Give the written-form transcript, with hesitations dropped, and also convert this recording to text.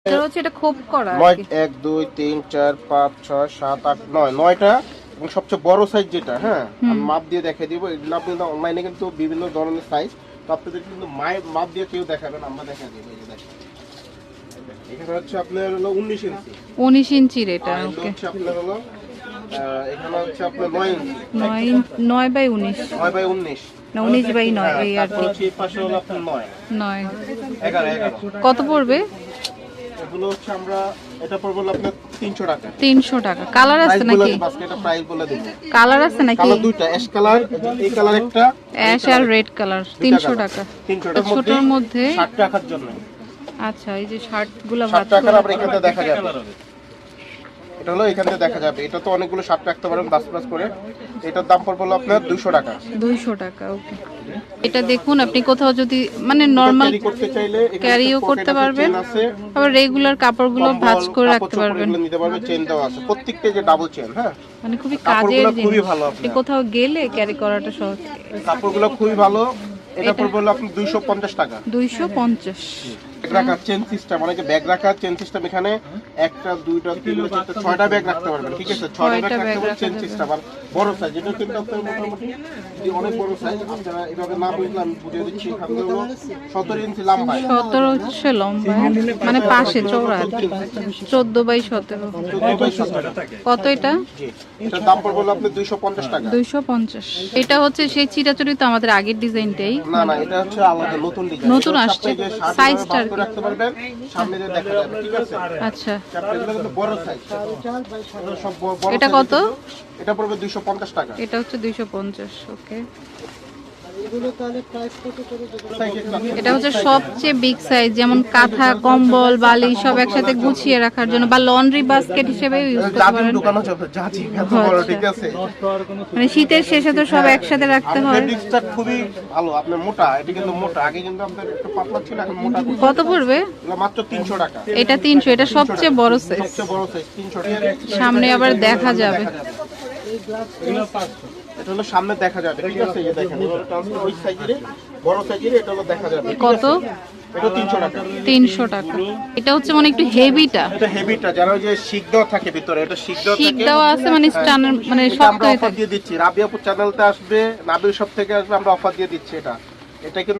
এটা হচ্ছে এটা খুব করা আর 9 কি। 1 2 3 4 5 6 7 8 9 9টা এবং সবচেয়ে বড় সাইজ যেটা, হ্যাঁ আমি মাপ দিয়ে দেখিয়ে দিব। এগুলো আপনি অনলাইনে কিন্তু বিভিন্ন ধরনের সাইজ, তো আপনাদের কিন্তু মাপ দিয়ে কেউ দেখাবেন, আমরা দেখাই দিব। এই যে দেখেন, এখানে হচ্ছে আপনার হলো 19 ইঞ্চি, 19 ইঞ্চির এটা। আর ওকে, হচ্ছে আপনার হলো এখানে হচ্ছে আপনার 9 ইঞ্চি, 9 বাই 19 9 বাই 19 না 19 বাই 9 এই আর তারপর কি। হচ্ছে এই পাশে হলো আপনার 9 9 11 কত পড়বে? এগুলো হচ্ছে আমরা এটা পড়বে হলো আপনার 300 টাকা। 300 টাকা। কালার আছে প্রাইস বলে নাকি? দিই, বাস এটা প্রাইস বলে দিই। কালার আছে নাকি? কালার দুইটা, অ্যাশ কালার, এই কালার একটা, অ্যাশ আর রেড কালার। 300 টাকা। 300 তো ছোটর মধ্যে 60 টাকার জন্য। আচ্ছা, এই যে শার্ট গুলো 60 ভাঁজ টাকার করে আমরা এখানে দেখা যাবে, এটা হলো এখানে দেখা যাবে। এটা তো অনেকগুলো শার্ট রাখতে পারেন বাস বাস করে। এটার দাম পড়বে হলো আপনার 200 টাকা। 200 টাকা। ওকে, এটা দেখুন, আপনি কোথাও যদি মানে নরমাল ক্যারি করতে চাইলে এখানে ক্যারিও একটা করতে pocket আছে, পারবেন, চেন আছে, আবার রেগুলার কাপড়গুলো কম্বল, ভাঁজ করে কাপড় রাখতে চোপড় পারবেন। এগুলো নিতে পারবে, চেন দেওয়া আছে প্রত্যেকটা, যে ডাবল চেন। হ্যাঁ, মানে খুবই কাপড়গুলো কাজের খুবই জিনিস। ভালো আপনি আপনার। কোথাও গেলে ক্যারি করাটা সহজ। কাপড়গুলো খুবই ভালো। এটা পড়বে হলো আপনার 250 টাকা। 250। ব্যাগ রাখার চেন সিস্টেম, অনেকে ব্যাগ রাখার চেন সিস্টেম, এখানে একটা দুইটা তিনটা চারটা 6টা ব্যাগ রাখতে পারবেন। ঠিক আছে, 6টা ব্যাগ রাখতে পারবেন চেন সিস্টেম। আর বড় সাইজ, এটা কিন্তু আপনার মোটামুটি যে অনেক বড় সাইজ, আপনারা এভাবে না বুঝলে আমি বুঝিয়ে দিচ্ছি। এখানে হলো 17 ইঞ্চি লম্বা, 17 হচ্ছে লম্বা, মানে পাশে চওড়া আর কি। 14 বাই 17। 14 বাই 17। কত এটা? জি, এটার দাম পড়বে হলো আপনার 250 টাকা। 250। এটা হচ্ছে সেই চিরাচরিত আমাদের আগের ডিজাইনটাই। না না, এটা হচ্ছে আলাদা নতুন ডিজাইন, নতুন আসছে। সাইজটা আর কি। রাখতে পারবেন, সামনে দিয়ে দেখা যাবে। ঠিক আছে, আচ্ছা, এগুলো কিন্তু বড় সাইজ, সব বড় এটা size কত? কিন্তু। এটা পড়বে 250 টাকা। এটা হচ্ছে 250। ওকে, এটা হচ্ছে সবচেয়ে বিগ সাইজ, যেমন কাঁথা, কম্বল, বালিশ সব একসাথে গুছিয়ে রাখার জন্য, বা লন্ড্রি বাস্কেট হিসেবে ইউজ করতে জাজির পারেন। দোকানও চলবে, জাজি এত বড়। ঠিক আছে, মানে শীতের শেষে তো সব একসাথে রাখতে হয়। ফেব্রিক্সটা খুবই ভালো, আপনার মোটা, এটা কিন্তু মোটা। আগে কিন্তু আপনার একটু পাতলা ছিল, এখন মোটা করছে। কত পড়বে? এগুলো মাত্র 300 টাকা। এটা 300। এটা সবচেয়ে বড় সাইজ। সবচেয়ে বড় সাইজ 300 টাকা। সামনে আবার দেখা যাবে। এটা হলো সামনে দেখা যাবে। ঠিক আছে, এই যে দেখেন, এটা হলো ওই সাইজের বড় সাইজের, এটা হলো দেখা যাবে। ঠিক কত? আছে? এটা 300 টাকা। 300 টাকা। এটা হচ্ছে মানে একটু হেভিটা। এটা হেভিটা, যারা ওই যে শিক দেওয়া থাকে ভিতরে, এটা শিক দেওয়া শিক থাকে। দেওয়া আছে, মানে স্টানের, মানে এটা শক্ত আমরা হয়ে অফার থাকে। দিয়ে দিচ্ছি। রাবিয়াপুর চ্যানেলতে আসবে, নাবির সব থেকে আসবে, আমরা অফার দিয়ে দিচ্ছি এটা। এটা কিন্তু